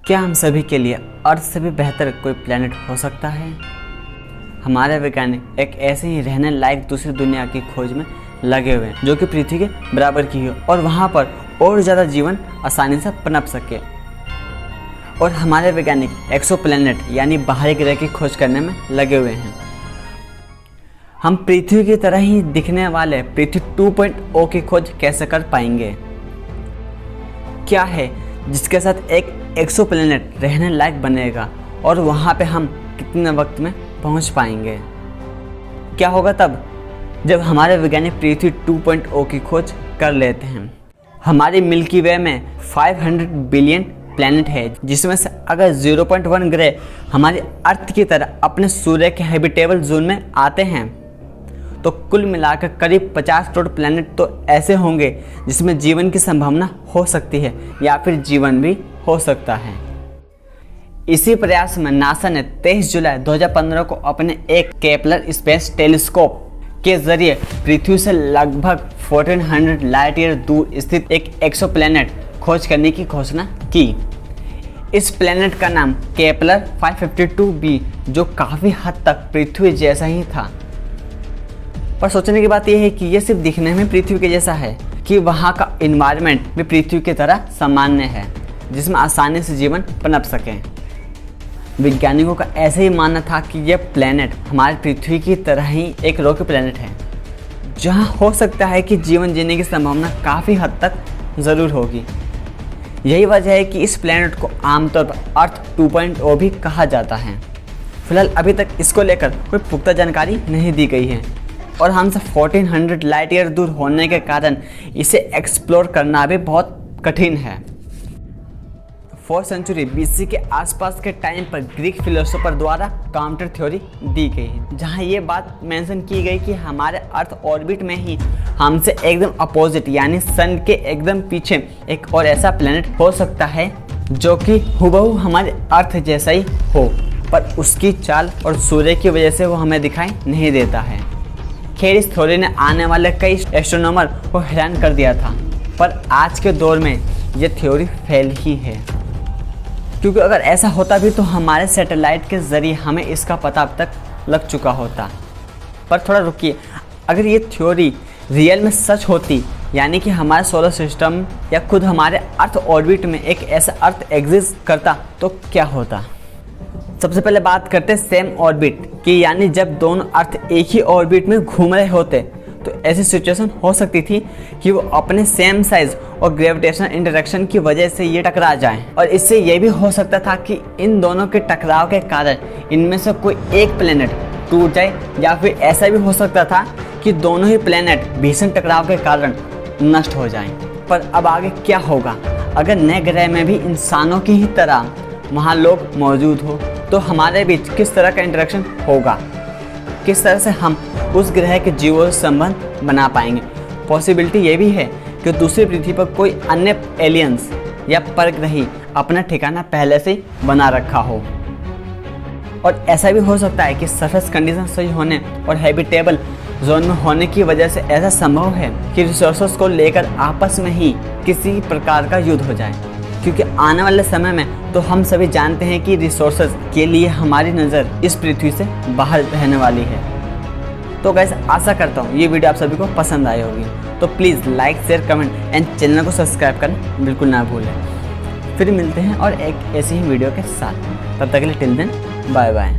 क्या हम सभी के लिए अर्थ से भी बेहतर कोई प्लेनेट हो सकता है? हमारे वैज्ञानिक एक ऐसे ही रहने लायक दूसरी दुनिया की खोज में लगे हुए हैं जो कि पृथ्वी के बराबर की हो और वहाँ पर और ज़्यादा जीवन आसानी से पनप सके। और हमारे वैज्ञानिक एक्सोप्लैनेट यानी बाहरी ग्रह की खोज करने में लगे हुए हैं। हम पृथ्वी की तरह ही दिखने वाले पृथ्वी 2.0 की खोज कैसे कर पाएंगे? क्या है जिसके साथ एक एक्सोप्लैनेट रहने लायक बनेगा और वहाँ पे हम कितने वक्त में पहुँच पाएंगे? क्या होगा तब जब हमारे वैज्ञानिक पृथ्वी 2.0 की खोज कर लेते हैं? हमारी मिल्की वे में 500 बिलियन प्लैनेट है, जिसमें से अगर 0.1 ग्रह हमारी अर्थ की तरह अपने सूर्य के हैबिटेबल जोन में आते हैं तो कुल मिलाकर करीब 50 करोड़ प्लैनेट तो ऐसे होंगे जिसमें जीवन की संभावना हो सकती है या फिर जीवन भी हो सकता है। इसी प्रयास में नासा ने 23 जुलाई 2015 को अपने एक केपलर स्पेस टेलीस्कोप के जरिए पृथ्वी से लगभग 1400 लाइट ईयर दूर स्थित एक एक्सोप्लैनेट खोज करने की घोषणा की। इस प्लैनेट का नाम केपलर 552b जो काफ़ी हद तक पृथ्वी जैसा ही था। पर सोचने की बात यह है कि यह सिर्फ दिखने में पृथ्वी के जैसा है कि वहाँ का इन्वायरमेंट भी पृथ्वी की तरह सामान्य है जिसमें आसानी से जीवन पनप सके। वैज्ञानिकों का ऐसे ही मानना था कि यह प्लैनेट हमारी पृथ्वी की तरह ही एक रॉकी प्लैनेट है जहाँ हो सकता है कि जीवन जीने की संभावना काफ़ी हद तक ज़रूर होगी। यही वजह है कि इस प्लैनेट को आमतौर पर अर्थ 2.0 भी कहा जाता है। फिलहाल अभी तक इसको लेकर कोई पुख्ता जानकारी नहीं दी गई है और हमसे 1400 लाइट ईयर दूर होने के कारण इसे एक्सप्लोर करना भी बहुत कठिन है। 4th सेंचुरी BC के आसपास के टाइम पर ग्रीक फिलोसोफर द्वारा काउंटर थ्योरी दी गई, जहां ये बात मेंशन की गई कि हमारे अर्थ ऑर्बिट में ही हमसे एकदम अपोजिट यानी सन के एकदम पीछे एक और ऐसा प्लेनेट हो सकता है जो कि हुबहू हमारे अर्थ जैसा ही हो, पर उसकी चाल और सूर्य की वजह से वो हमें दिखाई नहीं देता है। खैर, इस थ्योरी ने आने वाले कई एस्ट्रोनॉमर को हैरान कर दिया था, पर आज के दौर में ये थ्योरी फेल ही है, क्योंकि अगर ऐसा होता भी तो हमारे सैटेलाइट के ज़रिए हमें इसका पता अब तक लग चुका होता। पर थोड़ा रुकिए, अगर ये थ्योरी रियल में सच होती यानी कि हमारे सोलर सिस्टम या खुद हमारे अर्थ ऑर्बिट में एक ऐसा अर्थ एग्जिस्ट करता तो क्या होता? सबसे पहले बात करते हैं सेम ऑर्बिट की, यानी जब दोनों अर्थ एक ही ऑर्बिट में घूम रहे होते तो ऐसी सिचुएशन हो सकती थी कि वो अपने सेम साइज और ग्रेविटेशनल इंटरेक्शन की वजह से ये टकरा जाएं, और इससे ये भी हो सकता था कि इन दोनों के टकराव के कारण इनमें से कोई एक प्लेनेट टूट जाए, या फिर ऐसा भी हो सकता था कि दोनों ही प्लेनेट भीषण टकराव के कारण नष्ट हो जाएं। पर अब आगे क्या होगा? अगर नए ग्रह में भी इंसानों की ही तरह वहाँ लोग मौजूद हो तो हमारे बीच किस तरह का इंटरेक्शन होगा? किस तरह से हम उस ग्रह के जीवों से संबंध बना पाएंगे? पॉसिबिलिटी ये भी है कि दूसरी पृथ्वी पर कोई अन्य एलियंस या परग्रही अपना ठिकाना पहले से ही बना रखा हो, और ऐसा भी हो सकता है कि सरफेस कंडीशन सही होने और हैबिटेबल जोन में होने की वजह से ऐसा संभव है कि रिसोर्सेज को लेकर आपस में ही किसी प्रकार का युद्ध हो जाए, क्योंकि आने वाले समय में तो हम सभी जानते हैं कि रिसोर्सेज के लिए हमारी नज़र इस पृथ्वी से बाहर रहने वाली है। तो गाइस, आशा करता हूँ ये वीडियो आप सभी को पसंद आई होगी, तो please like, share, comment and channel को सब्सक्राइब करना बिल्कुल ना भूलें। फिर मिलते हैं और एक ऐसी ही वीडियो के साथ, तब तक के लिए टिल देन बाय बाय।